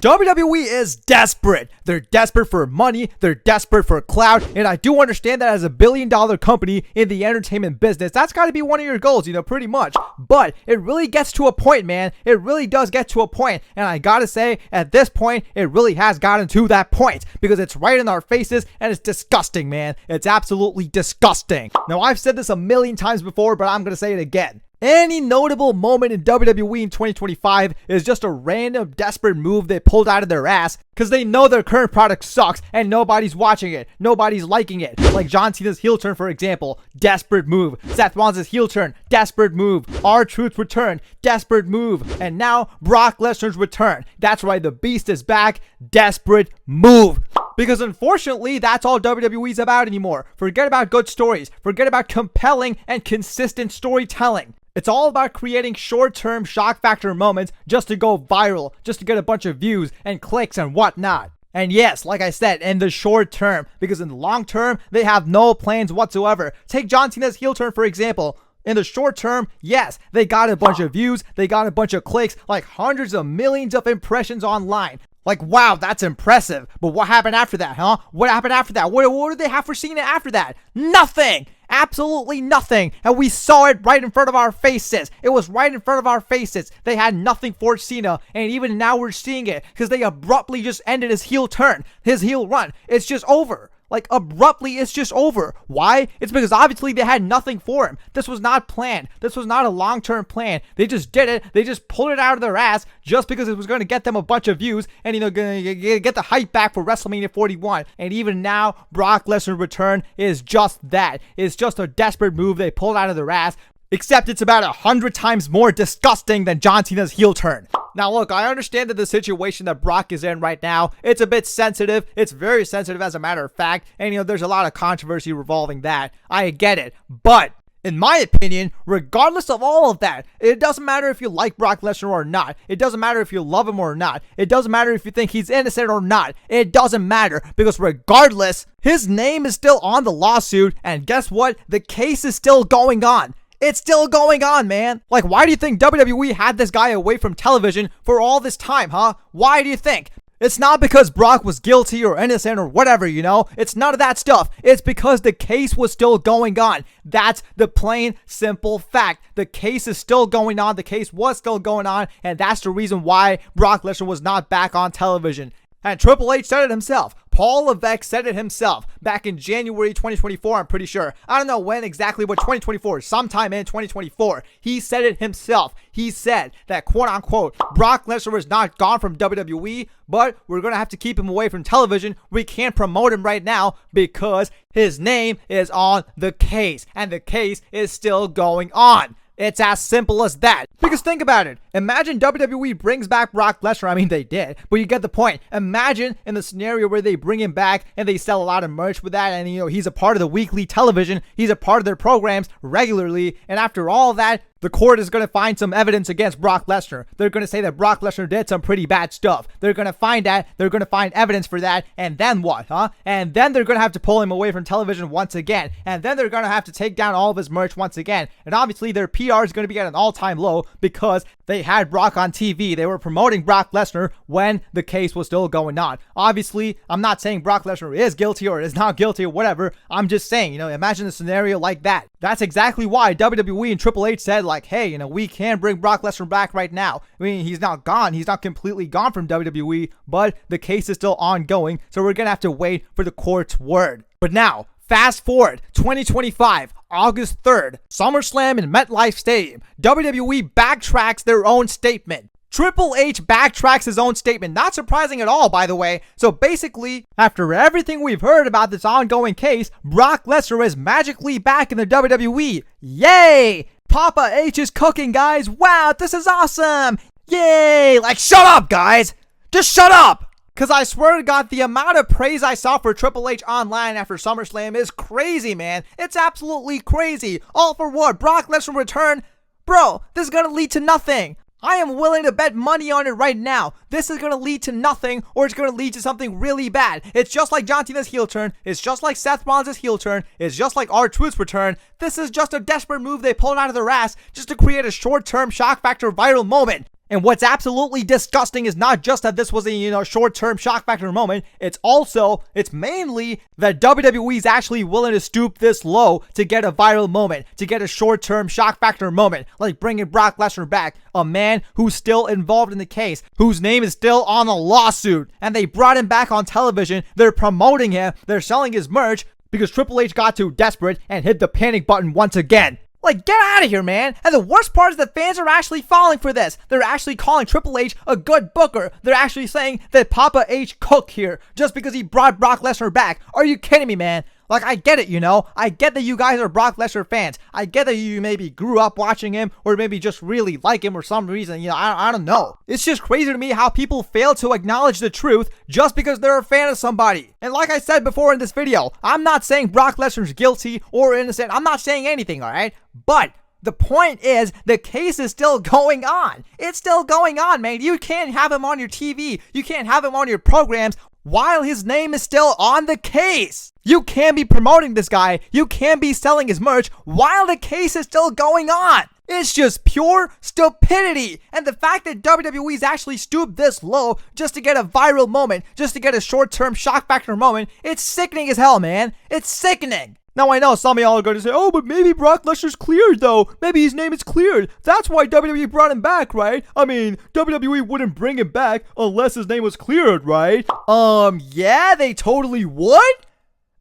WWE is desperate. They're desperate for money. They're desperate for clout. And I do understand that as a billion-dollar company in the entertainment business, that's got to be one of your goals, pretty much. But it really gets to a point, man. It really does get to a point. And I got to say, at this point, it really has gotten to that point because it's right in our faces and it's disgusting, man. It's absolutely disgusting. Now, I've said this a million times before, but I'm going to say it again. Any notable moment in WWE in 2025 is just a random desperate move they pulled out of their ass because they know their current product sucks and nobody's watching it. Nobody's liking it. Like John Cena's heel turn, for example. Desperate move. Seth Rollins' heel turn. Desperate move. R-Truth's return. Desperate move. And now Brock Lesnar's return. That's right, the Beast is back. Desperate move. Because unfortunately, that's all WWE's about anymore. Forget about good stories. Forget about compelling and consistent storytelling. It's all about creating short-term shock factor moments just to go viral, just to get a bunch of views and clicks and whatnot. And yes, like I said, in the short term, because in the long term, they have no plans whatsoever. Take John Cena's heel turn, for example. In the short term, yes, they got a bunch of views, they got a bunch of clicks, like hundreds of millions of impressions online. Like, wow, that's impressive. But what happened after that, huh? What happened after that? What did they have for Cena after that? Nothing! Absolutely nothing. And we saw it right in front of our faces. It was right in front of our faces. They had nothing for Cena. And even now we're seeing it because they abruptly just ended his heel turn, his heel run. It's just over. Like, abruptly, it's just over. Why? It's because obviously they had nothing for him. This was not planned. This was not a long-term plan. They just did it. They just pulled it out of their ass just because it was going to get them a bunch of views and, going to get the hype back for WrestleMania 41. And even now, Brock Lesnar's return is just that. It's just a desperate move they pulled out of their ass. Except it's about 100 times more disgusting than John Cena's heel turn. Now look, I understand that the situation that Brock is in right now, it's a bit sensitive. It's very sensitive as a matter of fact. And there's a lot of controversy revolving that. I get it. But in my opinion, regardless of all of that, it doesn't matter if you like Brock Lesnar or not. It doesn't matter if you love him or not. It doesn't matter if you think he's innocent or not. It doesn't matter because regardless, his name is still on the lawsuit. And guess what? The case is still going on. It's still going on, man. Like, why do you think WWE had this guy away from television for all this time, huh? Why do you think? It's not because Brock was guilty or innocent or whatever, It's none of that stuff. It's because the case was still going on. That's the plain, simple fact. The case is still going on. The case was still going on. And that's the reason why Brock Lesnar was not back on television. And Triple H said it himself. Paul Levesque said it himself back in January 2024, I'm pretty sure. I don't know when exactly, but 2024, sometime in 2024. He said it himself. He said that, quote unquote, Brock Lesnar is not gone from WWE, but we're going to have to keep him away from television. We can't promote him right now because his name is on the case, and the case is still going on. It's as simple as that. Because think about it. Imagine WWE brings back Brock Lesnar. I mean, they did, but you get the point. Imagine in the scenario where they bring him back and they sell a lot of merch with that, and he's a part of the weekly television. He's a part of their programs regularly, and after all that, the court is going to find some evidence against Brock Lesnar. They're going to say that Brock Lesnar did some pretty bad stuff. They're going to find that. They're going to find evidence for that. And then what, huh? And then they're going to have to pull him away from television once again. And then they're going to have to take down all of his merch once again. And obviously their PR is going to be at an all-time low because they had Brock on TV. They were promoting Brock Lesnar when the case was still going on. Obviously, I'm not saying Brock Lesnar is guilty or is not guilty or whatever. I'm just saying, imagine a scenario like that. That's exactly why WWE and Triple H said, like, hey, we can bring Brock Lesnar back right now. I mean, he's not gone. He's not completely gone from WWE, but the case is still ongoing. So we're going to have to wait for the court's word. But now, fast forward, 2025, August 3rd, SummerSlam in MetLife Stadium. WWE backtracks their own statement. Triple H backtracks his own statement. Not surprising at all, by the way. So basically, after everything we've heard about this ongoing case, Brock Lesnar is magically back in the WWE. Yay! Papa H is cooking, guys. Wow, this is awesome. Yay! Like, shut up, guys. Just shut up. Because I swear to God, the amount of praise I saw for Triple H online after SummerSlam is crazy, man. It's absolutely crazy. All for what? Brock Lesnar return? Bro, this is going to lead to nothing. I am willing to bet money on it right now. This is going to lead to nothing, or it's going to lead to something really bad. It's just like John Cena's heel turn. It's just like Seth Rollins' heel turn. It's just like R-Truth's return. This is just a desperate move they pulled out of their ass just to create a short-term shock factor viral moment. And what's absolutely disgusting is not just that this was a, short-term shock factor moment. It's mainly that WWE's actually willing to stoop this low to get a viral moment, to get a short-term shock factor moment, like bringing Brock Lesnar back, a man who's still involved in the case, whose name is still on a lawsuit, and they brought him back on television. They're promoting him, they're selling his merch because Triple H got too desperate and hit the panic button once again. Like, get out of here, man. And the worst part is that fans are actually falling for this. They're actually calling Triple H a good booker. They're actually saying that Papa H cooked here just because he brought Brock Lesnar back. Are you kidding me, man? Like, I get it, I get that you guys are Brock Lesnar fans. I get that you maybe grew up watching him or maybe just really like him for some reason. I don't know. It's just crazy to me how people fail to acknowledge the truth just because they're a fan of somebody. And like I said before in this video, I'm not saying Brock Lesnar's guilty or innocent. I'm not saying anything, all right? But the point is, the case is still going on. It's still going on, man. You can't have him on your TV. You can't have him on your programs while his name is still on the case. You can't be promoting this guy. You can't be selling his merch while the case is still going on. It's just pure stupidity. And the fact that WWE's actually stooped this low just to get a viral moment, just to get a short-term shock factor moment, it's sickening as hell, man. It's sickening. Now, I know some of y'all are going to say, oh, but maybe Brock Lesnar's cleared, though. Maybe his name is cleared. That's why WWE brought him back, right? I mean, WWE wouldn't bring him back unless his name was cleared, right? Yeah, they totally would?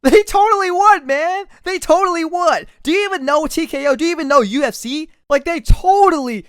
They totally would, man. They totally would. Do you even know TKO? Do you even know UFC? Like, they totally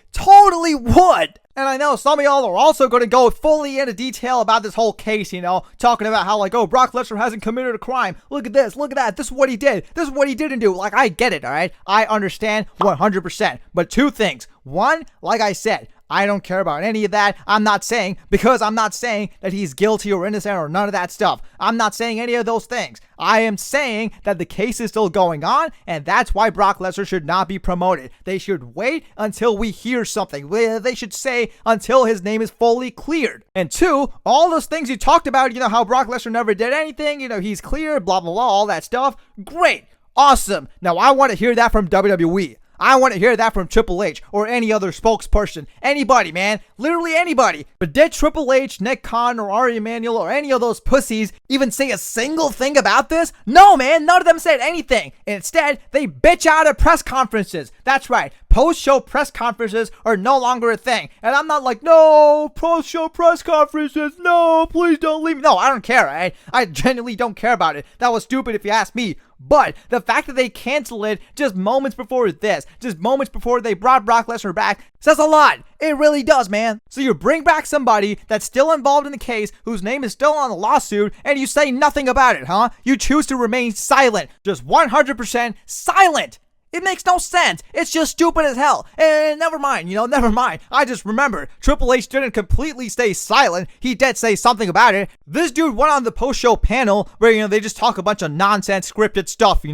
would. And I know some of y'all are also going to go fully into detail about this whole case, talking about how, like, oh, Brock Lesnar hasn't committed a crime. Look at this, look at that. This is what he did. This is what he didn't do. Like, I get it, all right? I understand 100%. But two things. One, like I said, I don't care about any of that. I'm not saying that he's guilty or innocent or none of that stuff. I'm not saying any of those things. I am saying that the case is still going on, and that's why Brock Lesnar should not be promoted. They should wait until we hear something. They should say until his name is fully cleared. And two, all those things you talked about, how Brock Lesnar never did anything, he's cleared, blah, blah, blah, all that stuff. Great. Awesome. Now I want to hear that from WWE. I want to hear that from Triple H or any other spokesperson. Anybody, man. Literally anybody. But did Triple H, Nick Khan, or Ari Emanuel, or any of those pussies even say a single thing about this? No, man. None of them said anything. Instead, they bitch out at press conferences. That's right. Post-show press conferences are no longer a thing. And I'm not like, no, post-show press conferences. No, please don't leave me. No, I don't care, right? I genuinely don't care about it. That was stupid if you ask me. But the fact that they canceled it just moments before this, just moments before they brought Brock Lesnar back, says a lot. It really does, man. So you bring back somebody that's still involved in the case, whose name is still on the lawsuit, and you say nothing about it, huh? You choose to remain silent. Just 100% silent. It makes no sense. It's just stupid as hell. And never mind, never mind. I just remember Triple H didn't completely stay silent. He did say something about it. This dude went on the post-show panel where, they just talk a bunch of nonsense scripted stuff, He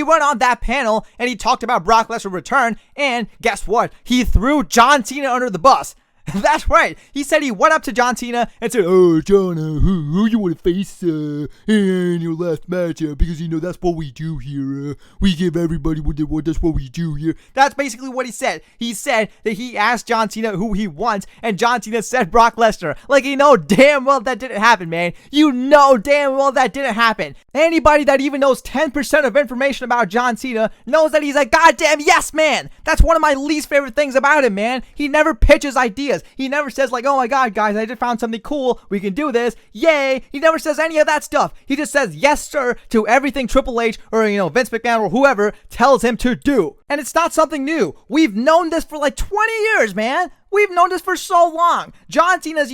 went on that panel and he talked about Brock Lesnar return, and guess what? He threw John Cena under the bus. That's right. He said he went up to John Cena and said, oh, John, who you want to face in your last match? Because, that's what we do here. We give everybody what they want. That's what we do here. That's basically what he said. He said that he asked John Cena who he wants, and John Cena said Brock Lesnar. Like, damn well that didn't happen, man. Damn well that didn't happen. Anybody that even knows 10% of information about John Cena knows that he's a goddamn yes man. That's one of my least favorite things about him, man. He never pitches ideas. He never says like, oh my god, guys, I just found something cool. We can do this. Yay. He never says any of that stuff. He just says yes, sir, to everything Triple H or, Vince McMahon or whoever tells him to do. And it's not something new. We've known this for like 20 years, man. We've known this for so long. John Cena's,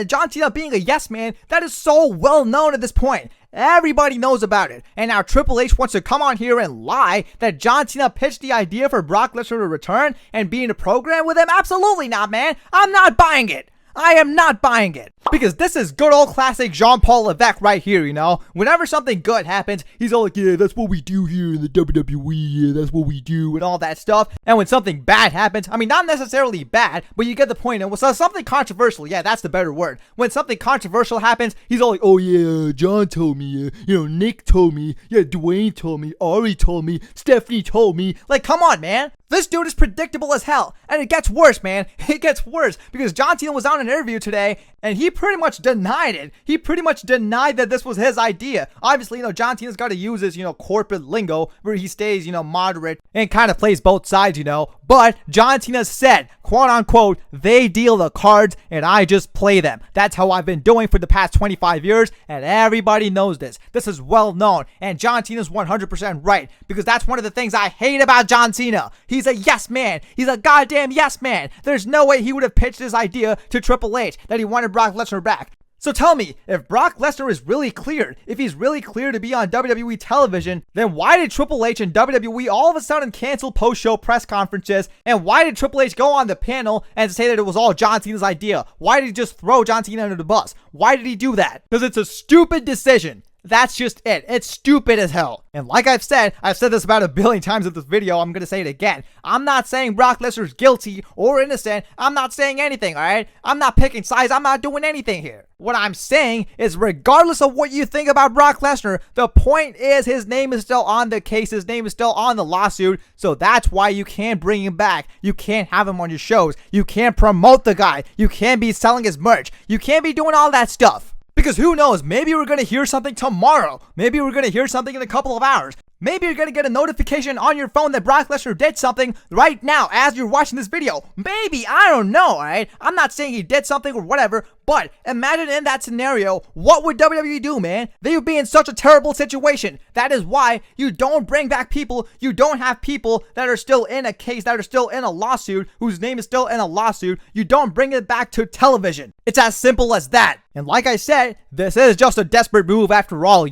John Cena being a yes man, that is so well known at this point. Everybody knows about it. And now Triple H wants to come on here and lie that John Cena pitched the idea for Brock Lesnar to return and be in a program with him? Absolutely not, man. I'm not buying it. I am not buying it. Because this is good old classic Jean-Paul Levesque right here, Whenever something good happens, he's all like, yeah, that's what we do here in the WWE, yeah, that's what we do, and all that stuff. And when something bad happens, I mean, not necessarily bad, but you get the point. And so something controversial, yeah, that's the better word. When something controversial happens, he's all like, oh yeah, John told me, Nick told me, yeah, Dwayne told me, Ari told me, Stephanie told me. Like, come on, man. This dude is predictable as hell. And it gets worse, man. It gets worse because John Cena was on an interview today and he pretty much denied it. He pretty much denied that this was his idea. Obviously, John Cena's got to use his, corporate lingo where he stays, moderate and kind of plays both sides, But John Cena said, quote unquote, they deal the cards and I just play them. That's how I've been doing for the past 25 years and everybody knows this. This is well known and John Cena's 100% right because that's one of the things I hate about John Cena. He's a yes man. He's a goddamn yes man. There's no way he would have pitched his idea to Triple H that he wanted Brock Lesnar back. So tell me, if Brock Lesnar is really cleared, if he's really cleared to be on WWE television, then why did Triple H and WWE all of a sudden cancel post-show press conferences? And why did Triple H go on the panel and say that it was all John Cena's idea? Why did he just throw John Cena under the bus? Why did he do that? Because it's a stupid decision. That's just it. It's stupid as hell. And like I've said this about a billion times in this video. I'm going to say it again. I'm not saying Brock Lesnar's guilty or innocent. I'm not saying anything, all right? I'm not picking sides. I'm not doing anything here. What I'm saying is regardless of what you think about Brock Lesnar, the point is his name is still on the case. His name is still on the lawsuit. So that's why you can't bring him back. You can't have him on your shows. You can't promote the guy. You can't be selling his merch. You can't be doing all that stuff. Because who knows, maybe we're going to hear something tomorrow. Maybe we're going to hear something in a couple of hours. Maybe you're going to get a notification on your phone that Brock Lesnar did something right now as you're watching this video. Maybe, I don't know, alright? I'm not saying he did something or whatever, but imagine in that scenario, what would WWE do, man? They would be in such a terrible situation. That is why you don't bring back people, you don't have people that are still in a case, that are still in a lawsuit, whose name is still in a lawsuit. You don't bring it back to television. It's as simple as that. And like I said, this is just a desperate move after all,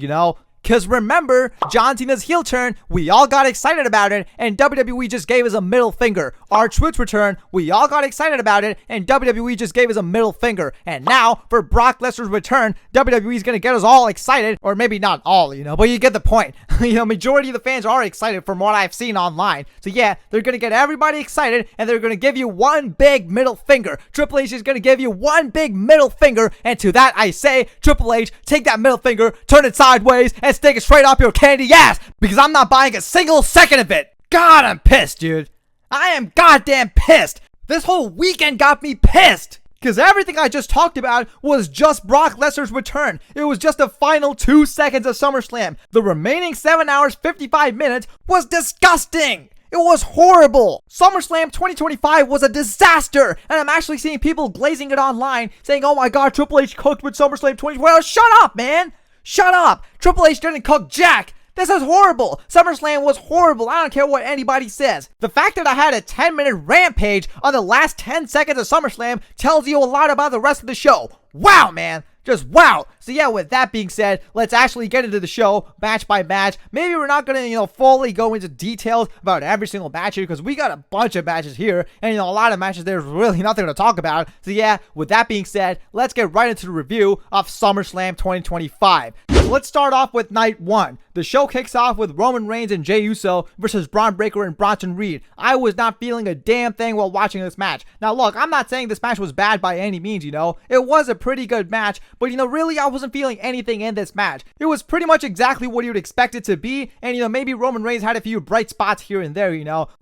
Because remember, John Cena's heel turn, we all got excited about it, and WWE just gave us a middle finger. Our Truth's return, we all got excited about it, and WWE just gave us a middle finger. And now, for Brock Lesnar's return, WWE's gonna get us all excited, or maybe not all, but you get the point. Majority of the fans are excited from what I've seen online. So yeah, they're gonna get everybody excited, and they're gonna give you one big middle finger. Triple H is gonna give you one big middle finger, and to that I say, Triple H, take that middle finger, turn it sideways, and stick it straight up your candy ass because I'm not buying a single second of it. God, I'm pissed, dude. I am goddamn pissed. This whole weekend got me pissed because everything I just talked about was just Brock Lesnar's return. It was just the final 2 seconds of SummerSlam. The remaining 7 hours, 55 minutes was disgusting. It was horrible. SummerSlam 2025 was a disaster. And I'm actually seeing people glazing it online saying, oh my god, Triple H cooked with SummerSlam 2025. Well, shut up, man. Shut up! Triple H didn't cook jack! This is horrible! SummerSlam was horrible. I don't care what anybody says. The fact that I had a 10-minute rampage on the last 10 seconds of SummerSlam tells you a lot about the rest of the show. Wow, man! Just wow. So yeah, with that being said, let's actually get into the show match by match. Maybe we're not gonna, fully go into details about every single match here because we got a bunch of matches here and, a lot of matches there's really nothing to talk about. So yeah, with that being said, let's get right into the review of SummerSlam 2025. So let's start off with night 1. The show kicks off with Roman Reigns and Jey Uso versus Braun Breaker and Bronson Reed. I was not feeling a damn thing while watching this match. Now look, I'm not saying this match was bad by any means, It was a pretty good match, but really I wasn't feeling anything in this match. It was pretty much exactly what you would expect it to be, and maybe Roman Reigns had a few bright spots here and there,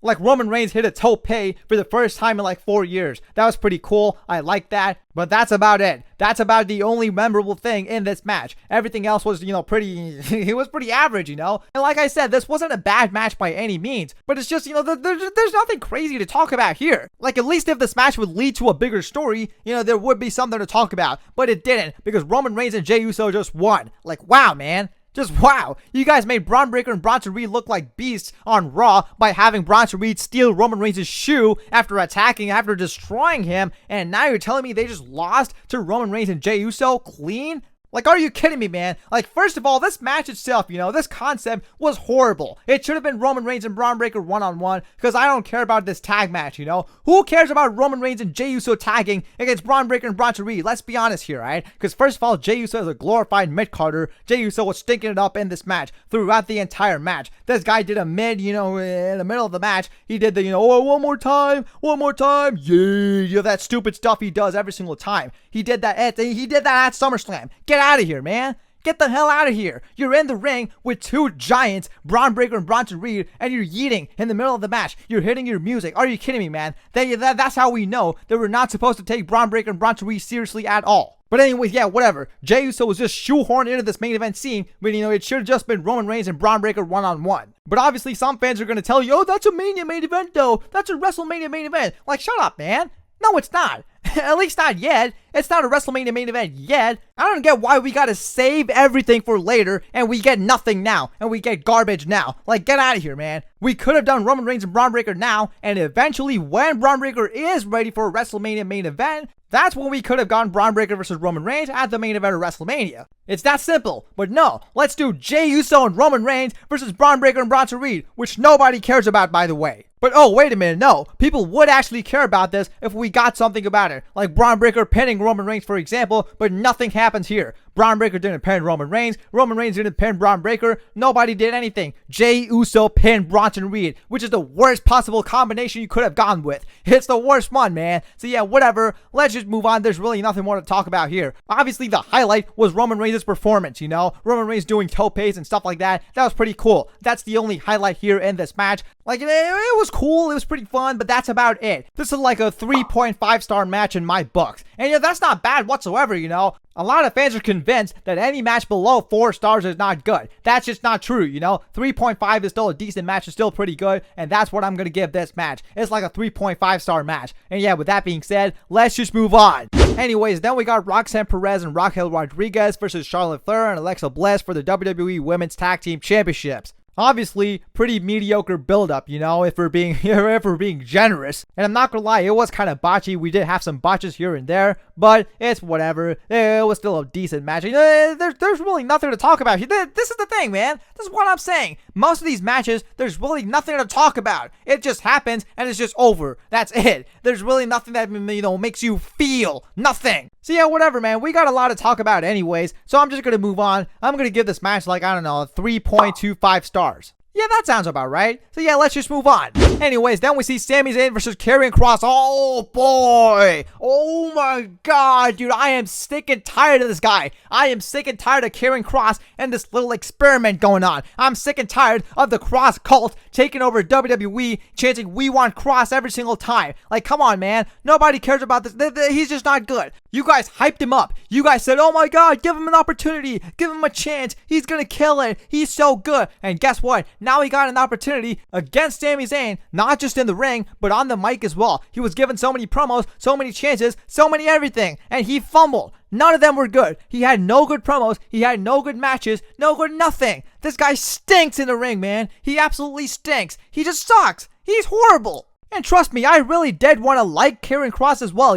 Like Roman Reigns hit a tope for the first time in like 4 years. That was pretty cool. I like that. But that's about it. That's about the only memorable thing in this match. Everything else was, pretty, it was pretty average, And like I said, this wasn't a bad match by any means. But it's just, there's nothing crazy to talk about here. Like, at least if this match would lead to a bigger story, there would be something to talk about. But it didn't, because Roman Reigns and Jey Uso just won. Like, wow, man. Just wow. You guys made Braun Breaker and Bronson Reed look like beasts on Raw by having Bronson Reed steal Roman Reigns' shoe after destroying him, and now you're telling me they just lost to Roman Reigns and Jey Uso clean? Like, are you kidding me, man? Like, first of all, this match itself, this concept was horrible. It should have been Roman Reigns and Braun Breaker one-on-one, because I don't care about this tag match, Who cares about Roman Reigns and Jey Uso tagging against Braun Breaker and Bronson Reed? Let's be honest here, right? Because first of all, Jey Uso is a glorified mid-carder. Jey Uso was stinking it up in this match throughout the entire match. This guy did a mid, in the middle of the match. He did the, one more time, yeah, that stupid stuff he does every single time. He did that at SummerSlam. Get out of here, man. Get the hell out of here. You're in the ring with two giants, Braun Breaker and Bronson Reed, and you're yeeting in the middle of the match. You're hitting your music. Are you kidding me, man? That's how we know that we're not supposed to take Braun Breaker and Bronson Reed seriously at all. But anyways, yeah, whatever. Jey Uso was just shoehorned into this main event scene when, it should have just been Roman Reigns and Braun Breaker one-on-one. But obviously, some fans are going to tell you, oh, that's a Mania main event, though. That's a WrestleMania main event. Like, shut up, man. No, it's not. At least not yet. It's not a WrestleMania main event yet. I don't get why we gotta save everything for later and we get nothing now and we get garbage now. Like, get out of here, man. We could have done Roman Reigns and Braun Breaker now, and eventually when Braun Breaker is ready for a WrestleMania main event, that's when we could have gone Braun Breaker versus Roman Reigns at the main event of WrestleMania. It's that simple. But no, let's do Jey Uso and Roman Reigns versus Braun Breaker and Bronson Reed, which nobody cares about, by the way. But oh, wait a minute, no. People would actually care about this if we got something about it. Like Braun Breaker pinning Roman Reigns, for example, but nothing happens here. Braun Breaker didn't pin Roman Reigns. Roman Reigns didn't pin Braun Breaker. Nobody did anything. Jey Uso pinned Bronson Reed, which is the worst possible combination you could have gone with. It's the worst one, man. So yeah, whatever. Let's just move on. There's really nothing more to talk about here. Obviously, the highlight was Roman Reigns' performance, Roman Reigns doing topes and stuff like that. That was pretty cool. That's the only highlight here in this match. Like, it was cool. It was pretty fun, but that's about it. This is like a 3.5 star match in my books. And that's not bad whatsoever, A lot of fans are convinced that any match below 4 stars is not good. That's just not true, 3.5 is still a decent match. It's still pretty good, and that's what I'm going to give this match. It's like a 3.5 star match. And yeah, with that being said, let's just move on. Anyways, then we got Roxanne Perez and Raquel Rodriguez versus Charlotte Flair and Alexa Bliss for the WWE Women's Tag Team Championships. Obviously, pretty mediocre build-up, if we're being generous. And I'm not gonna lie, it was kind of botchy. We did have some botches here and there, but it's whatever. It was still a decent match. There's really nothing to talk about here. This is the thing, man. This is what I'm saying. Most of these matches, there's really nothing to talk about. It just happens, and it's just over. That's it. There's really nothing that, makes you feel nothing. So yeah, whatever, man. We got a lot to talk about anyways, so I'm just gonna move on. I'm gonna give this match, like, I don't know, 3.25 stars. Yeah, that sounds about right. So yeah, let's just move on. Anyways, then we see Sami Zayn versus Karrion Kross. Oh boy. Oh my god, dude. I am sick and tired of this guy. I am sick and tired of Karrion Kross and this little experiment going on. I'm sick and tired of the Kross cult taking over WWE, chanting "We want Kross" every single time. Like, come on, man. Nobody cares about this. He's just not good. You guys hyped him up. You guys said, oh my god, give him an opportunity. Give him a chance. He's gonna kill it. He's so good. And guess what? Now he got an opportunity against Sami Zayn, not just in the ring, but on the mic as well. He was given so many promos, so many chances, so many everything, and he fumbled. None of them were good. He had no good promos. He had no good matches. No good nothing. This guy stinks in the ring, man. He absolutely stinks. He just sucks. He's horrible. And trust me, I really did want to like Karrion Kross as well,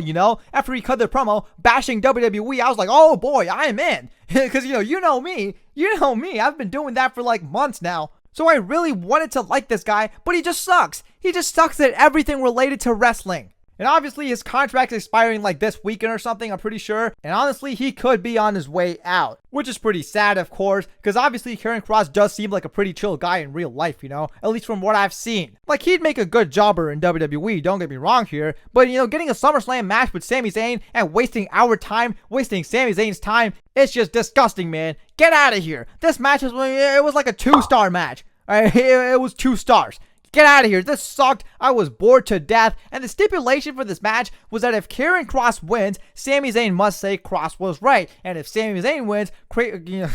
After he cut the promo bashing WWE, I was like, oh boy, I'm in. Because, you know me. I've been doing that for like months now. So I really wanted to like this guy, but he just sucks. He just sucks at everything related to wrestling. And obviously his contract's expiring like this weekend or something, I'm pretty sure. And honestly, he could be on his way out, which is pretty sad, of course, because obviously Karrion Kross does seem like a pretty chill guy in real life, at least from what I've seen. Like, he'd make a good jobber in WWE, don't get me wrong here, but getting a SummerSlam match with Sami Zayn and wasting our time, wasting Sami Zayn's time, it's just disgusting, man. Get out of here. This match was like a 2-star match. Alright, it was 2 stars. Get out of here. This sucked. I was bored to death. And the stipulation for this match was that if Karrion Kross wins, Sami Zayn must say Kross was right. And if Sami Zayn wins, Karrion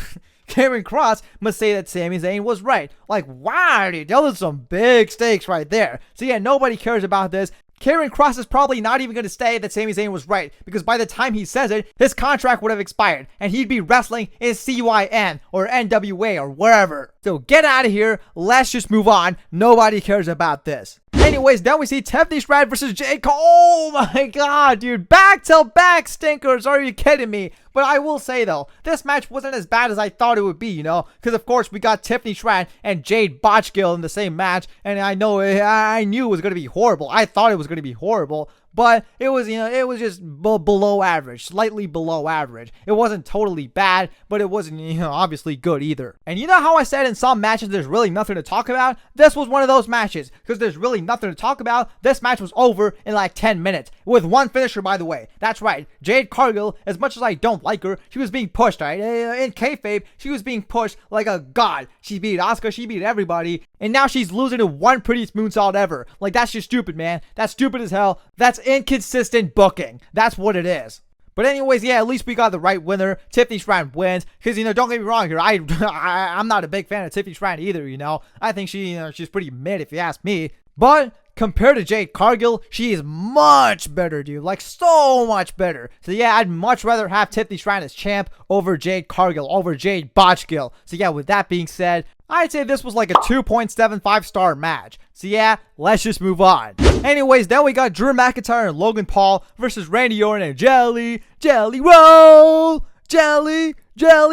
Kross must say that Sami Zayn was right. Like, wow, dude. Those are some big stakes right there. So yeah, nobody cares about this. Karrion Kross is probably not even going to say that Sami Zayn was right, because by the time he says it, his contract would have expired, and he'd be wrestling in CYN or NWA or wherever. So get out of here. Let's just move on. Nobody cares about this. Anyways, then we see Tiffany Stratton versus Jade Cole. Oh my god, dude. Back-to-back stinkers. Are you kidding me? But I will say, though, this match wasn't as bad as I thought it would be, Because, of course, we got Tiffany Stratton and Jade Botchgill in the same match. And I knew it was going to be horrible. I thought it was going to be horrible. but it was, it was just below average, slightly below average. It wasn't totally bad, but it wasn't, obviously good either. And you know how I said in some matches there's really nothing to talk about? This was one of those matches, because there's really nothing to talk about. This match was over in like 10 minutes, with one finisher, by the way. That's right, Jade Cargill, as much as I don't like her, she was being pushed, right? In kayfabe, she was being pushed like a god. She beat Asuka, she beat everybody, and now she's losing to one prettiest moonsault ever. Like, that's just stupid, man. That's stupid as hell. That's inconsistent booking. That's what it is. But anyways, yeah, at least we got the right winner. Tiffany Stratton wins. Because, don't get me wrong here. I'm not a big fan of Tiffany Stratton either, I think she's pretty mid if you ask me. But compared to Jade Cargill, she is much better, dude. Like, so much better. So yeah, I'd much rather have Tiffany Stratton as champ over Jade Cargill, over Jade Botchgill. So yeah, with that being said, I'd say this was like a 2.75 star match. So yeah, let's just move on. Anyways, then we got Drew McIntyre and Logan Paul versus Randy Orton and Jelly Roll. Jelly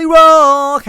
Roll.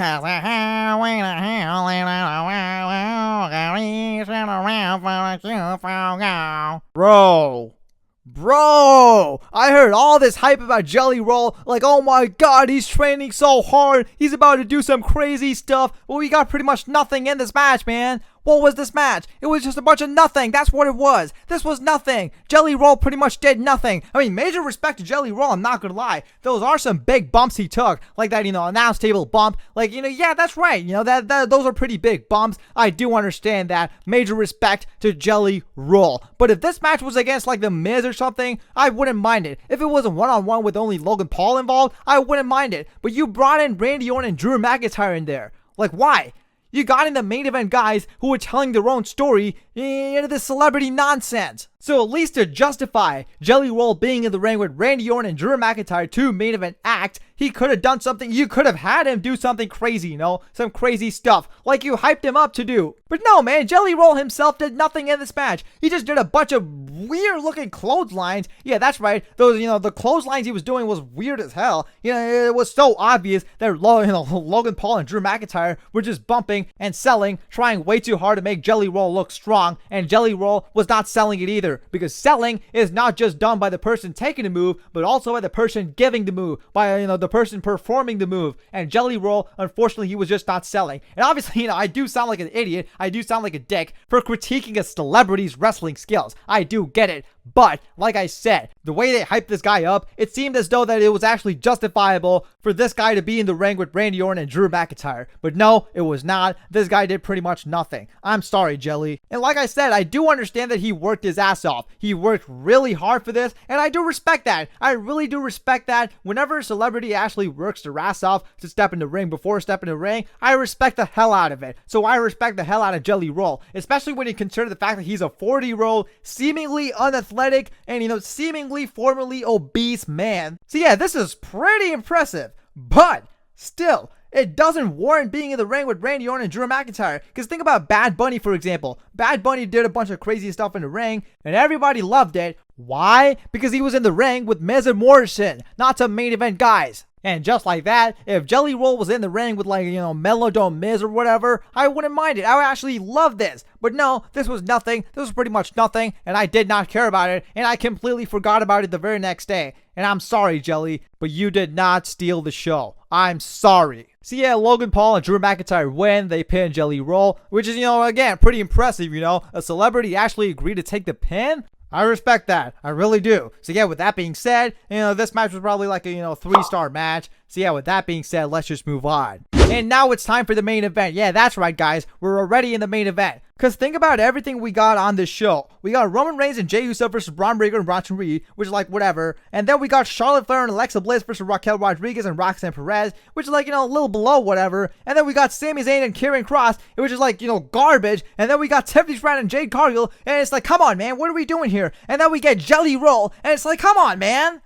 Bro, I heard all this hype about Jelly Roll, like, oh my god, he's training so hard, he's about to do some crazy stuff. Well, we got pretty much nothing in this match, man. What was this match? It was just a bunch of nothing. That's what it was. This was nothing. Jelly Roll pretty much did nothing. I mean, major respect to Jelly Roll, I'm not gonna lie. Those are some big bumps he took. Like that, announce table bump. Like, yeah, that's right. Those are pretty big bumps. I do understand that. Major respect to Jelly Roll. But if this match was against, like, The Miz or something, I wouldn't mind it. If it was a one-on-one with only Logan Paul involved, I wouldn't mind it. But you brought in Randy Orton and Drew McIntyre in there. Like, why? You got in the main event guys who were telling their own story into this celebrity nonsense. So at least to justify Jelly Roll being in the ring with Randy Orton and Drew McIntyre to main event act, he could have done something. You could have had him do something crazy, some crazy stuff like you hyped him up to do. But no, man, Jelly Roll himself did nothing in this match. He just did a bunch of weird looking clotheslines. Yeah, that's right. Those, the clotheslines he was doing was weird as hell. It was so obvious that Logan Paul and Drew McIntyre were just bumping and selling, trying way too hard to make Jelly Roll look strong, and Jelly Roll was not selling it either. Because selling is not just done by the person taking the move, but also by the person giving the move, by the person performing the move. And Jelly Roll, unfortunately, he was just not selling. And obviously, I do sound like an idiot. I do sound like a dick for critiquing a celebrity's wrestling skills. I do get it. But like I said, the way they hyped this guy up, it seemed as though that it was actually justifiable for this guy to be in the ring with Randy Orton and Drew McIntyre. But no, it was not. This guy did pretty much nothing. I'm sorry, Jelly. And like I said, I do understand that he worked his ass off. He worked really hard for this, and I do respect that. I really do respect that. Whenever a celebrity actually works their ass off to step in the ring before stepping in the ring, I respect the hell out of it. So I respect the hell out of Jelly Roll, especially when you consider the fact that he's a 40-year-old, seemingly unathletic, and seemingly formerly obese man. So yeah, this is pretty impressive, but still, it doesn't warrant being in the ring with Randy Orton and Drew McIntyre. Because think about Bad Bunny, for example. Bad Bunny did a bunch of crazy stuff in the ring, and everybody loved it. Why? Because he was in the ring with Miz and Morrison, not some main event guys. And just like that, if Jelly Roll was in the ring with, like, Melodome Miz or whatever, I wouldn't mind it. I would actually love this. But no, this was nothing. This was pretty much nothing, and I did not care about it, and I completely forgot about it the very next day. And I'm sorry, Jelly, but you did not steal the show. I'm sorry. So yeah, Logan Paul and Drew McIntyre win. They pin Jelly Roll, which is, again, pretty impressive, A celebrity actually agreed to take the pin? I respect that. I really do. So yeah, with that being said, this match was probably like a, 3-star match. So yeah, with that being said, let's just move on. And now it's time for the main event. Yeah, that's right, guys. We're already in the main event. Because think about everything we got on this show. We got Roman Reigns and Jey Uso versus Braun Breaker and Bronson Reed, which is like whatever. And then we got Charlotte Flair and Alexa Bliss versus Raquel Rodriguez and Roxanne Perez, which is like, a little below whatever. And then we got Sami Zayn and Karrion Kross, which is like, garbage. And then we got Tiffany Stratton and Jade Cargill, and it's like, come on, man, what are we doing here? And then we get Jelly Roll, and it's like, come on, man.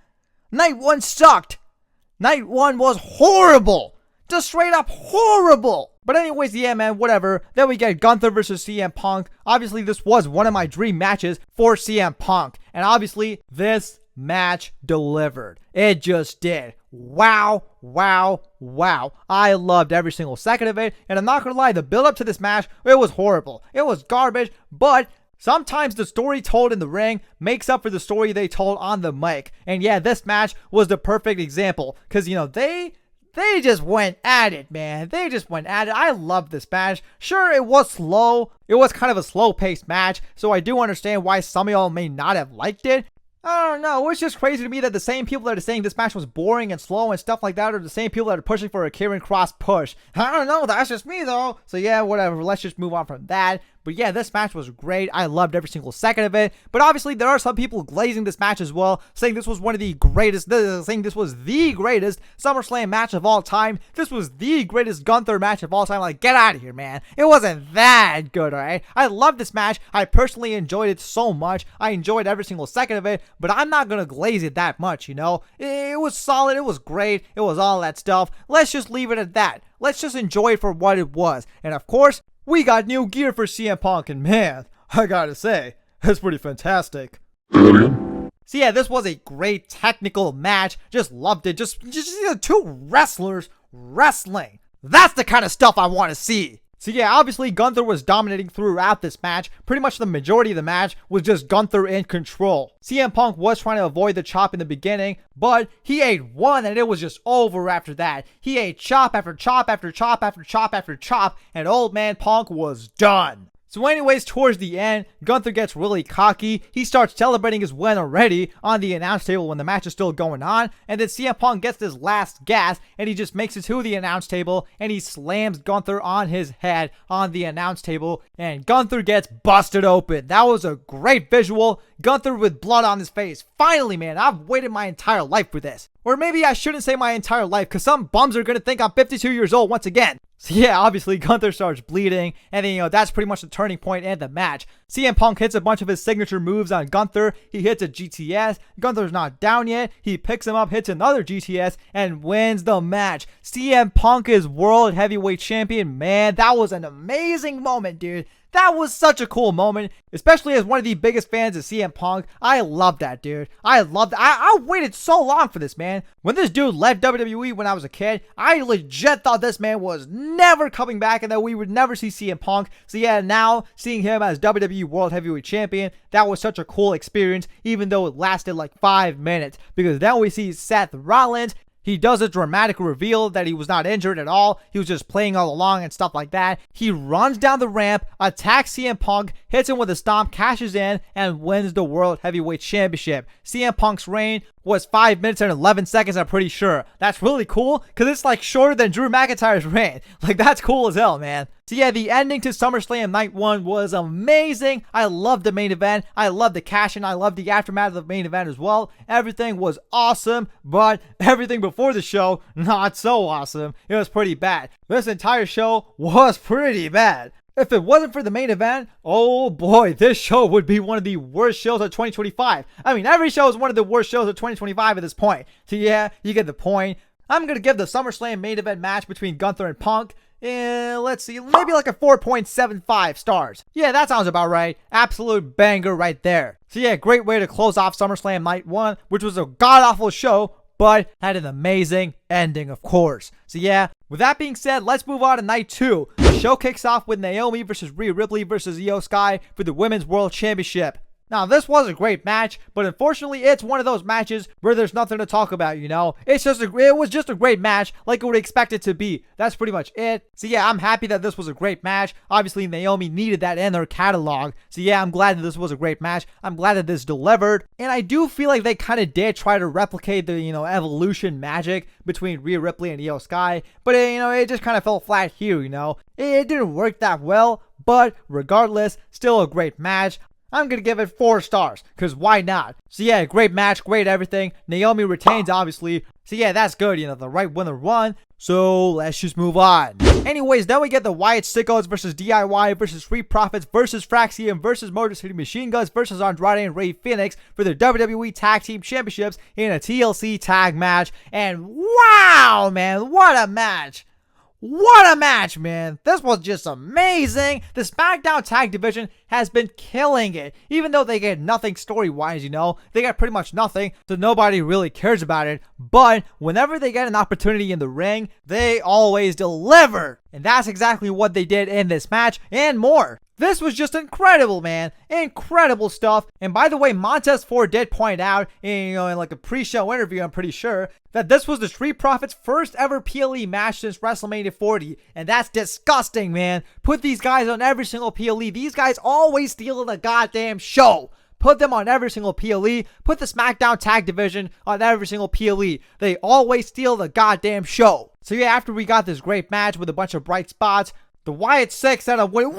Night 1 sucked. Night 1 was horrible. Just straight up horrible. But anyways, yeah, man, whatever. Then we get Gunther versus CM Punk. Obviously, this was one of my dream matches for CM Punk. And obviously, this match delivered. It just did. Wow, wow, wow. I loved every single second of it. And I'm not going to lie, the build up to this match, it was horrible. It was garbage, but Sometimes the story told in the ring makes up for the story they told on the mic. And yeah, this match was the perfect example. Because, they just went at it, man. They just went at it. I love this match. Sure, it was slow. It was kind of a slow-paced match. So I do understand why some of y'all may not have liked it. I don't know. It's just crazy to me that the same people that are saying this match was boring and slow and stuff like that are the same people that are pushing for a Kieran Cross push. I don't know. That's just me, though. So yeah, whatever. Let's just move on from that. But yeah, this match was great. I loved every single second of it. But obviously, there are some people glazing this match as well, saying this was one of the greatest, saying this was the greatest SummerSlam match of all time. This was the greatest Gunther match of all time. Like, get out of here, man. It wasn't that good, alright? I love this match. I personally enjoyed it so much. I enjoyed every single second of it, but I'm not gonna glaze it that much, It was solid. It was great. It was all that stuff. Let's just leave it at that. Let's just enjoy it for what it was. And of course, we got new gear for CM Punk, and man, I gotta say, it's pretty fantastic. So yeah, this was a great technical match. Just loved it. Just two wrestlers wrestling. That's the kind of stuff I want to see. So yeah, obviously Gunther was dominating throughout this match. Pretty much the majority of the match was just Gunther in control. CM Punk was trying to avoid the chop in the beginning, but he ate one and it was just over after that. He ate chop after chop after chop after chop after chop, and old man Punk was done. So anyways, towards the end, Gunther gets really cocky. He starts celebrating his win already on the announce table when the match is still going on. And then CM Punk gets this last gas and he just makes it to the announce table and he slams Gunther on his head on the announce table. And Gunther gets busted open. That was a great visual. Gunther with blood on his face. Finally, man, I've waited my entire life for this. Or maybe I shouldn't say my entire life, because some bums are going to think I'm 52 years old once again. So yeah, obviously Gunther starts bleeding, and then, that's pretty much the turning point in the match. CM Punk hits a bunch of his signature moves on Gunther. He hits a GTS. Gunther's not down yet. He picks him up, hits another GTS, and wins the match. CM Punk is World Heavyweight Champion. Man, that was an amazing moment, dude. That was such a cool moment, especially as one of the biggest fans of CM Punk. I love that, dude. I loved it. I waited so long for this, man. When this dude left WWE when I was a kid, I legit thought this man was never coming back and that we would never see CM Punk. So yeah, now seeing him as WWE World Heavyweight Champion, that was such a cool experience, even though it lasted like 5 minutes. Because then we see Seth Rollins. He does a dramatic reveal that he was not injured at all. He was just playing all along and stuff like that. He runs down the ramp, attacks CM Punk, hits him with a stomp, cashes in, and wins the World Heavyweight Championship. CM Punk's reign was 5 minutes and 11 seconds, I'm pretty sure. That's really cool, because it's like shorter than Drew McIntyre's reign. Like, that's cool as hell, man. So yeah, the ending to SummerSlam Night 1 was amazing. I loved the main event. I loved the cash-in. I loved the aftermath of the main event as well. Everything was awesome, but everything before the show, not so awesome. It was pretty bad. This entire show was pretty bad. If it wasn't for the main event, oh boy, this show would be one of the worst shows of 2025. I mean, every show is one of the worst shows of 2025 at this point. So yeah, you get the point. I'm going to give the SummerSlam main event match between Gunther and Punk, let's see, maybe like a 4.75 stars. Yeah, that sounds about right. Absolute banger right there. So yeah, great way to close off SummerSlam Night 1, which was a god-awful show, but had an amazing ending, of course. So yeah, with that being said, let's move on to Night 2. The show kicks off with Naomi versus Rhea Ripley versus Io Sky for the Women's World Championship. Now, this was a great match, but unfortunately, it's one of those matches where there's nothing to talk about, it was just a great match, like I would expect it to be. That's pretty much it. So yeah, I'm happy that this was a great match. Obviously, Naomi needed that in her catalog. So yeah, I'm glad that this was a great match. I'm glad that this delivered. And I do feel like they kind of did try to replicate the, evolution magic between Rhea Ripley and Io Sky. But, it just kind of fell flat here, It didn't work that well, but regardless, still a great match. I'm going to give it 4 stars, because why not? So yeah, great match, great everything. Naomi retains, obviously. So yeah, that's good, the right winner won. So let's just move on. Anyways, then we get the Wyatt Sickos versus DIY versus Street Profits versus Fraxium versus Motor City Machine Guns versus Andrade and Rey Fenix for the WWE Tag Team Championships in a TLC tag match. And wow, man, what a match! What a match, man. This was just amazing. The SmackDown tag division has been killing it. Even though they get nothing story-wise, They got pretty much nothing, so nobody really cares about it. But whenever they get an opportunity in the ring, they always deliver. And that's exactly what they did in this match and more. This was just incredible, man. Incredible stuff. And by the way, Montez Ford did point out in like a pre-show interview, I'm pretty sure, that this was the Street Profits' first ever PLE match since WrestleMania 40. And that's disgusting, man. Put these guys on every single PLE. These guys always stealing the goddamn show. Put them on every single PLE. Put the SmackDown Tag Division on every single PLE. They always steal the goddamn show. So yeah, after we got this great match with a bunch of bright spots, the Wyatt Six ended up winning.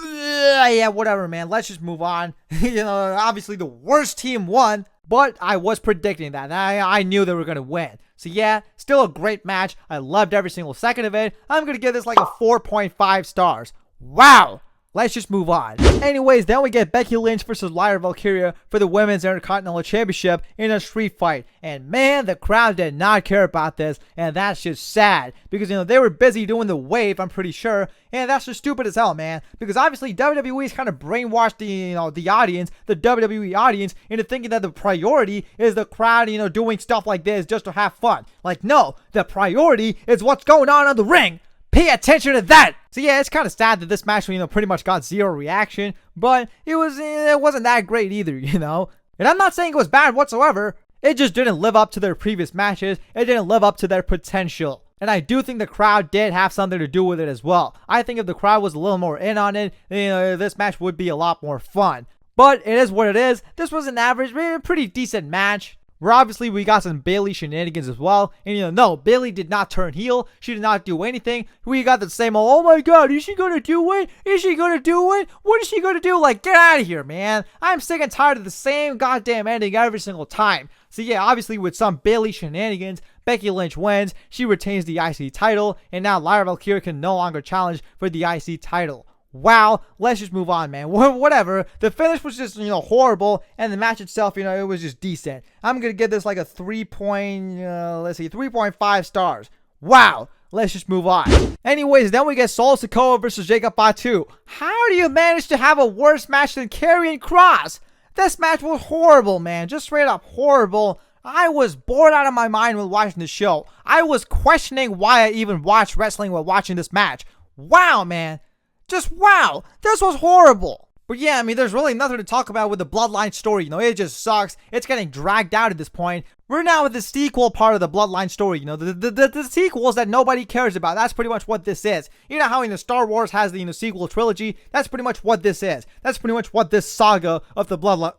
Yeah, whatever, man. Let's just move on. Obviously the worst team won, but I was predicting that. I knew they were going to win. So yeah, still a great match. I loved every single second of it. I'm going to give this like a 4.5 stars. Wow. Let's just move on. Anyways, then we get Becky Lynch versus Lyra Valkyria for the Women's Intercontinental Championship in a street fight. And man, the crowd did not care about this. And that's just sad. Because, they were busy doing the wave, I'm pretty sure. And that's just stupid as hell, man. Because obviously WWE's kind of brainwashed the audience, the WWE audience, into thinking that the priority is the crowd, doing stuff like this just to have fun. Like, no, the priority is what's going on the ring. Pay attention to that. So yeah, it's kind of sad that this match, pretty much got zero reaction, but it wasn't that great either, And I'm not saying it was bad whatsoever. It just didn't live up to their previous matches. It didn't live up to their potential. And I do think the crowd did have something to do with it as well. I think if the crowd was a little more in on it, this match would be a lot more fun. But it is what it is. This was an average, pretty decent match. Where obviously we got some Bayley shenanigans as well. And no, Bayley did not turn heel. She did not do anything. We got the same old, oh my god, is she gonna do it? Is she gonna do it? What is she gonna do? Like, get out of here, man. I'm sick and tired of the same goddamn ending every single time. So yeah, obviously with some Bayley shenanigans, Becky Lynch wins. She retains the IC title. And now Lyra Valkyria can no longer challenge for the IC title. Wow, let's just move on, man. Whatever. The finish was just, horrible, and the match itself, it was just decent. I'm gonna give this like a 3.5 stars. Wow, let's just move on. Anyways, then we get Solo Sikoa versus Jacob Fatu. How do you manage to have a worse match than Karrion Kross? This match was horrible, man. Just straight up horrible. I was bored out of my mind while watching the show. I was questioning why I even watched wrestling while watching this match. Wow, man. Just wow, this was horrible. But yeah, there's really nothing to talk about with the Bloodline story. It just sucks. It's getting dragged out at this point. We're now at the sequel part of the Bloodline story. The sequels that nobody cares about. That's pretty much what this is. You know how Star Wars has the sequel trilogy? That's pretty much what this is. That's pretty much what this saga of the Bloodline.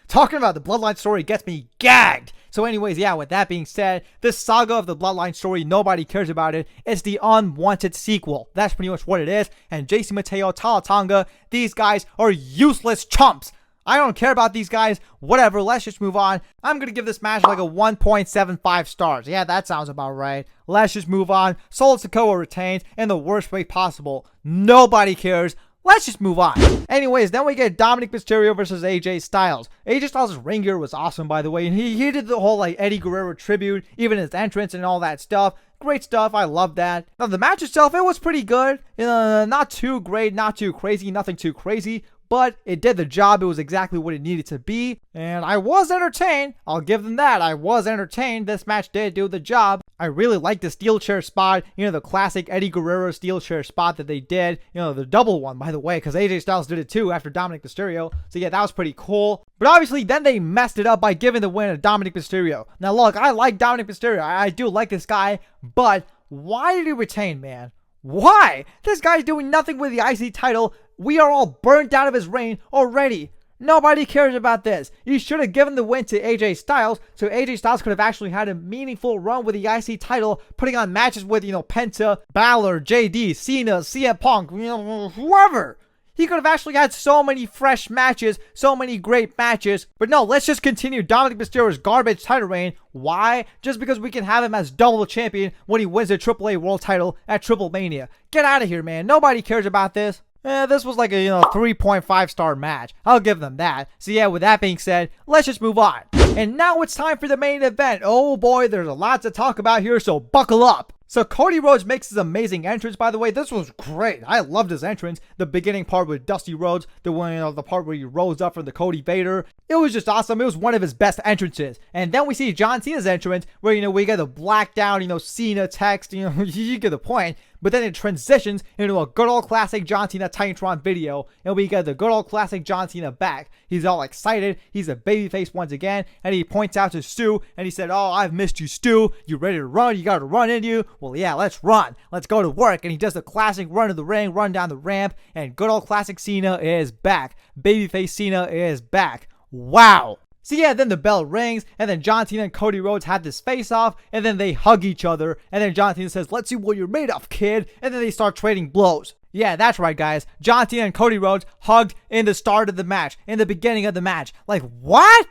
Talking about the Bloodline story gets me gagged. So anyways, yeah, with that being said, this saga of the Bloodline story, nobody cares about it. It's the unwanted sequel. That's pretty much what it is. And JC Mateo, Tala Tonga, these guys are useless chumps. I don't care about these guys. Whatever, let's just move on. I'm going to give this match like a 1.75 stars. Yeah, that sounds about right. Let's just move on. Solo Sikoa retains in the worst way possible. Nobody cares. Let's just move on. Anyways, then we get Dominic Mysterio versus AJ Styles. AJ Styles' ring gear was awesome, by the way. And he did the whole Eddie Guerrero tribute, even his entrance and all that stuff. Great stuff. I love that. Now, the match itself, it was pretty good. Not too great, not too crazy, nothing too crazy. But it did the job. It was exactly what it needed to be. And I was entertained. I'll give them that. I was entertained. This match did do the job. I really liked the steel chair spot. The classic Eddie Guerrero steel chair spot that they did. The double one, by the way, because AJ Styles did it too after Dominic Mysterio. So yeah, that was pretty cool. But obviously, then they messed it up by giving the win to Dominic Mysterio. Now look, I like Dominic Mysterio. I do like this guy. But why did he retain, man? Why? This guy's doing nothing with the IC title. We are all burnt out of his reign already. Nobody cares about this. You should have given the win to AJ Styles so AJ Styles could have actually had a meaningful run with the IC title, putting on matches with, Penta, Balor, JD, Cena, CM Punk, whoever. He could have actually had so many fresh matches, so many great matches. But no, let's just continue Dominic Mysterio's garbage title reign. Why? Just because we can have him as double champion when he wins the AAA World title at Triple Mania. Get out of here, man. Nobody cares about this. This was like a 3.5 star match. I'll give them that. So yeah, with that being said, let's just move on. And now it's time for the main event. Oh boy, there's a lot to talk about here, so buckle up. So Cody Rhodes makes his amazing entrance. By the way, this was great. I loved his entrance. The beginning part with Dusty Rhodes, the one, the part where he rose up from the Cody Vader. It was just awesome. It was one of his best entrances. And then we see John Cena's entrance, where we get the blacked out, Cena text. You get the point. But then it transitions into a good old classic John Cena Titantron video, and we get the good old classic John Cena back. He's all excited. He's a babyface once again, and he points out to Stu, and he said, "Oh, I've missed you, Stu. You ready to run? You got to run in you? Well, yeah, let's run. Let's go to work." And he does the classic run to the ring, run down the ramp, and good old classic Cena is back. Babyface Cena is back. Wow. So yeah, then the bell rings, and then John Cena and Cody Rhodes have this face-off, and then they hug each other, and then John Cena says, "Let's see what you're made of, kid," and then they start trading blows. Yeah, that's right, guys. John Cena and Cody Rhodes hugged in the start of the match, in the beginning of the match. Like, what?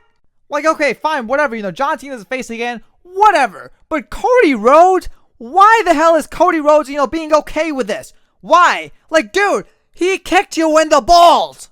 Like, okay, fine, whatever, John Cena's face again, whatever. But Cody Rhodes? Why the hell is Cody Rhodes, being okay with this? Why? Like, dude, he kicked you in the balls.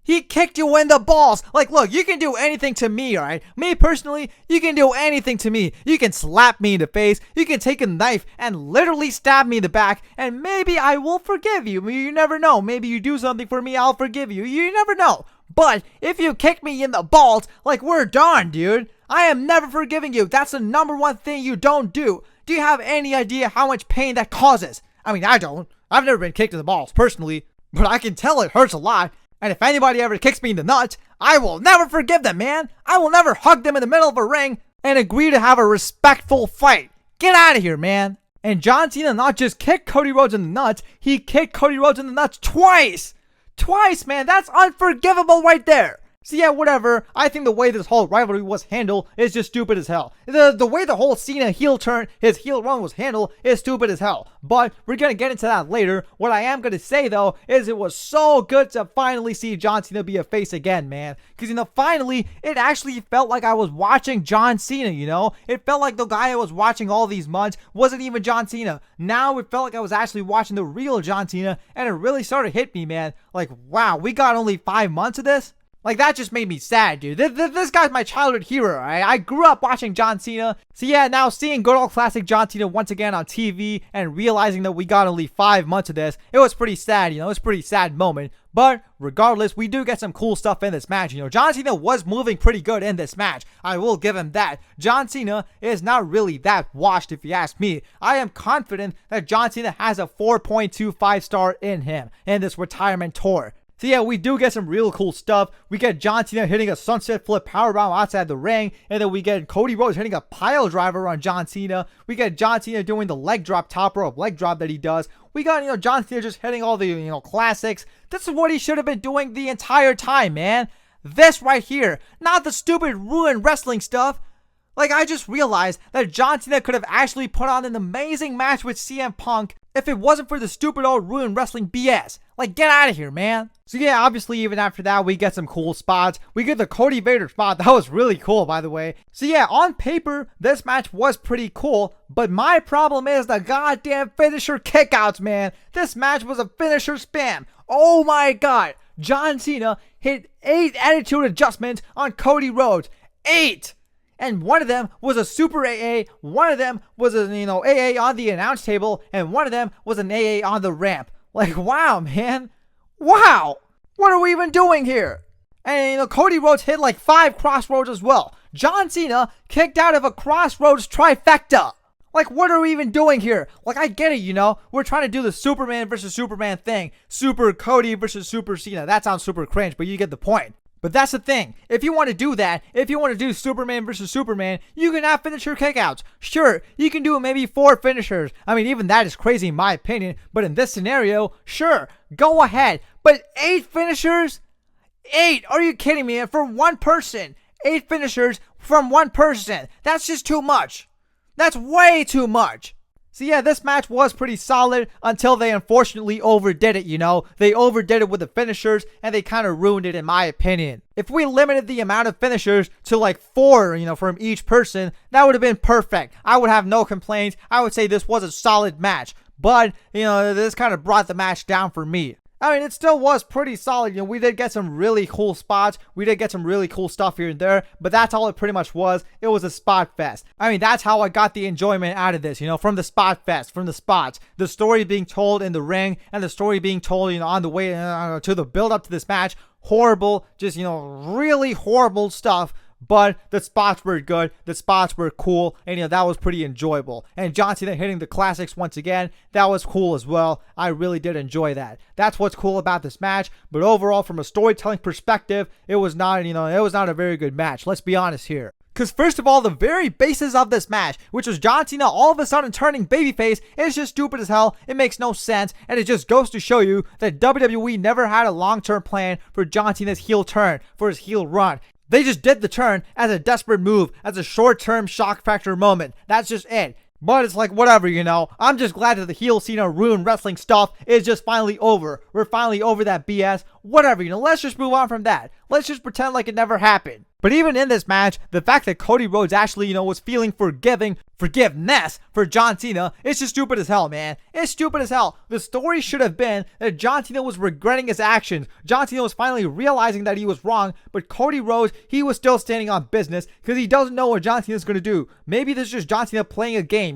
He kicked you in the balls. Like, look, you can do anything to me, alright? Me personally, you can do anything to me. You can slap me in the face. You can take a knife and literally stab me in the back. And maybe I will forgive you. You never know. Maybe you do something for me, I'll forgive you. You never know. But if you kick me in the balls, like, we're done, dude. I am never forgiving you. That's the number one thing you don't do. Do you have any idea how much pain that causes? I mean, I don't. I've never been kicked in the balls, personally. But I can tell it hurts a lot. And if anybody ever kicks me in the nuts, I will never forgive them, man. I will never hug them in the middle of a ring and agree to have a respectful fight. Get out of here, man. And John Cena not just kicked Cody Rhodes in the nuts, he kicked Cody Rhodes in the nuts twice. Twice, man. That's unforgivable right there. So yeah, whatever. I think the way this whole rivalry was handled is just stupid as hell. The way the whole Cena heel turn, his heel run was handled is stupid as hell. But we're going to get into that later. What I am going to say though is it was so good to finally see John Cena be a face again, man. Because finally, it actually felt like I was watching John Cena, It felt like the guy I was watching all these months wasn't even John Cena. Now it felt like I was actually watching the real John Cena, and it really started to hit me, man. Like, wow, we got only 5 months of this? Like, that just made me sad, dude. This guy's my childhood hero, right? I grew up watching John Cena. So yeah, now seeing good old classic John Cena once again on TV and realizing that we got only 5 months of this, it was pretty sad, It was a pretty sad moment. But regardless, we do get some cool stuff in this match. John Cena was moving pretty good in this match. I will give him that. John Cena is not really that washed, if you ask me. I am confident that John Cena has a 4.25 star in him in this retirement tour. So yeah, we do get some real cool stuff. We get John Cena hitting a sunset flip powerbomb outside the ring. And then we get Cody Rhodes hitting a pile driver on John Cena. We get John Cena doing the leg drop, top rope leg drop that he does. We got, John Cena just hitting all the, classics. This is what he should have been doing the entire time, man. This right here. Not the stupid ruined wrestling stuff. Like, I just realized that John Cena could have actually put on an amazing match with CM Punk if it wasn't for the stupid old ruined wrestling BS. Like, get out of here, man. So yeah, obviously even after that, we get some cool spots. We get the Cody Vader spot. That was really cool, by the way. So yeah, on paper, this match was pretty cool. But my problem is the goddamn finisher kickouts, man. This match was a finisher spam. Oh my god. John Cena hit 8 attitude adjustments on Cody Rhodes. 8! And one of them was a super AA, one of them was a, AA on the announce table, and one of them was an AA on the ramp. Like, wow, man. Wow. What are we even doing here? And, Cody Rhodes hit like 5 crossroads as well. John Cena kicked out of a crossroads trifecta. Like, what are we even doing here? Like, I get it, We're trying to do the Superman versus Superman thing. Super Cody versus Super Cena. That sounds super cringe, but you get the point. But that's the thing. If you want to do that, if you want to do Superman versus Superman, you can have finisher kickouts. Sure, you can do maybe 4 finishers. I mean, even that is crazy in my opinion. But in this scenario, sure, go ahead. But 8 finishers? 8? Are you kidding me? And for one person. 8 finishers from one person. That's just too much. That's way too much. So yeah, this match was pretty solid until they unfortunately overdid it, They overdid it with the finishers and they kind of ruined it in my opinion. If we limited the amount of finishers to like 4, from each person, that would have been perfect. I would have no complaints. I would say this was a solid match. But, this kind of brought the match down for me. I mean, it still was pretty solid. We did get some really cool spots. We did get some really cool stuff here and there, but that's all it pretty much was. It was a spot fest. I mean, that's how I got the enjoyment out of this, from the spot fest, from the spots, the story being told in the ring, and the story being told, on the way to the build up to this match. Horrible, just, really horrible stuff. But the spots were good, the spots were cool, and that was pretty enjoyable. And John Cena hitting the classics once again, that was cool as well. I really did enjoy that. That's what's cool about this match. But overall, from a storytelling perspective, it was not, it was not a very good match. Let's be honest here. Because first of all, the very basis of this match, which was John Cena all of a sudden turning babyface, is just stupid as hell. It makes no sense, and it just goes to show you that WWE never had a long-term plan for John Cena's heel turn, for his heel run. They just did the turn as a desperate move, as a short-term shock factor moment. That's just it. But it's like, whatever, I'm just glad that the heel Cena ruined wrestling stuff is just finally over. We're finally over that BS. Whatever, let's just move on from that. Let's just pretend like it never happened. But even in this match, the fact that Cody Rhodes actually, was feeling forgiveness for John Cena, it's just stupid as hell, man. It's stupid as hell. The story should have been that John Cena was regretting his actions. John Cena was finally realizing that he was wrong, but Cody Rhodes, he was still standing on business because he doesn't know what John Cena's going to do. Maybe this is just John Cena playing a game,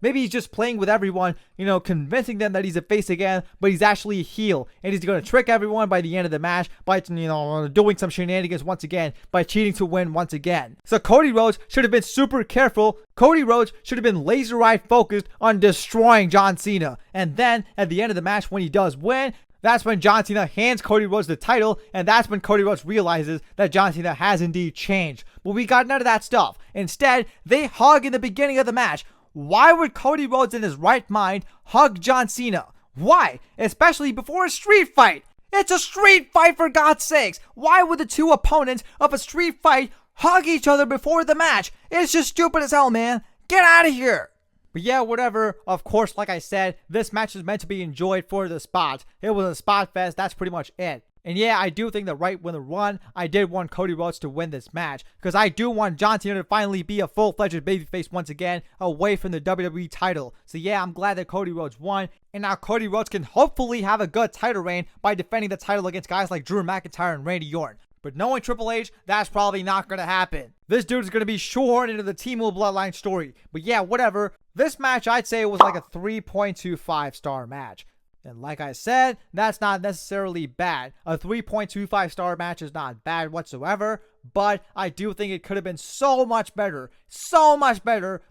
Maybe he's just playing with everyone, convincing them that he's a face again, but he's actually a heel, and he's going to trick everyone by the end of the match by, doing some shenanigans once again, by cheating to win once again. So Cody Rhodes should have been super careful. Cody Rhodes should have been laser-eyed focused on destroying John Cena. And then at the end of the match, when he does win, that's when John Cena hands Cody Rhodes the title, and that's when Cody Rhodes realizes that John Cena has indeed changed. But we got none of that stuff. Instead, they hug in the beginning of the match. Why would Cody Rhodes in his right mind hug John Cena? Why? Especially before a street fight. It's a street fight, for God's sakes. Why would the two opponents of a street fight hug each other before the match? It's just stupid as hell, man. Get out of here. But yeah, whatever. Of course, like I said, this match is meant to be enjoyed for the spots. It was a spot fest. That's pretty much it. And yeah, I do think that right when the run, I did want Cody Rhodes to win this match, because I do want John Cena to finally be a full-fledged babyface once again, away from the WWE title. So yeah, I'm glad that Cody Rhodes won, and now Cody Rhodes can hopefully have a good title reign by defending the title against guys like Drew McIntyre and Randy Orton. But knowing Triple H, that's probably not going to happen. This dude is going to be shoehorned into the Team of Bloodline story. But yeah, whatever. This match, I'd say it was like a 3.25 star match. And like I said, that's not necessarily bad. A 3.25 star match is not bad whatsoever, but I do think it could have been so much better,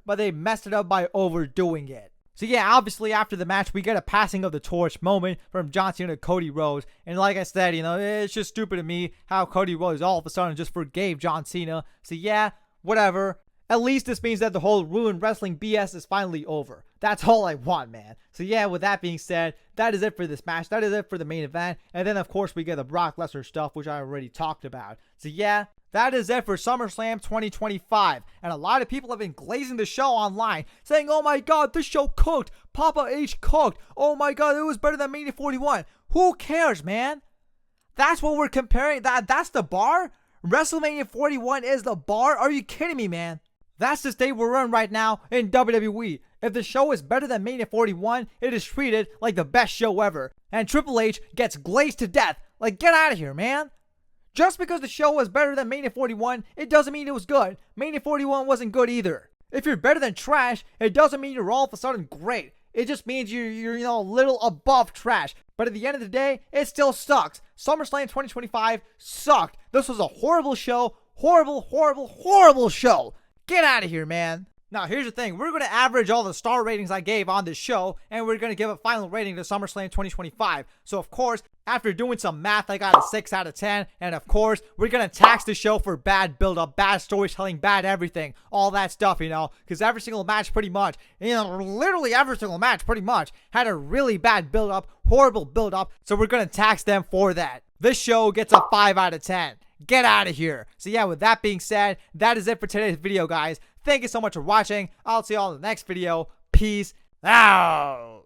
but they messed it up by overdoing it. So yeah, obviously after the match, we get a passing of the torch moment from John Cena to Cody Rhodes. And like I said, it's just stupid to me how Cody Rhodes all of a sudden just forgave John Cena. So yeah, whatever. At least this means that the whole ruined wrestling BS is finally over. That's all I want, man. So yeah, with that being said, that is it for this match. That is it for the main event. And then, of course, we get the Brock Lesnar stuff, which I already talked about. So yeah, that is it for SummerSlam 2025. And a lot of people have been glazing the show online, saying, oh my god, this show cooked. Papa H cooked. Oh my god, it was better than Mania 41. Who cares, man? That's what we're comparing. That's the bar? WrestleMania 41 is the bar? Are you kidding me, man? That's the state we're in right now in WWE. If the show is better than Mania 41, it is treated like the best show ever. And Triple H gets glazed to death. Like, get out of here, man. Just because the show was better than Mania 41, it doesn't mean it was good. Mania 41 wasn't good either. If you're better than trash, it doesn't mean you're all of a sudden great. It just means you're a little above trash. But at the end of the day, it still sucks. SummerSlam 2025 sucked. This was a horrible show. Horrible show. Get out of here, man. Now, here's the thing. We're going to average all the star ratings I gave on this show, and we're going to give a final rating to SummerSlam 2025. So, of course, after doing some math, I got a 6 out of 10. And, of course, we're going to tax the show for bad build-up, bad storytelling, bad everything. All that stuff, because every single match pretty much, literally every single match pretty much had a really bad build-up, horrible build-up. So, we're going to tax them for that. This show gets a 5 out of 10. Get out of here. So yeah, with that being said, that is it for today's video, guys. Thank you so much for watching. I'll see you all in the next video. Peace out.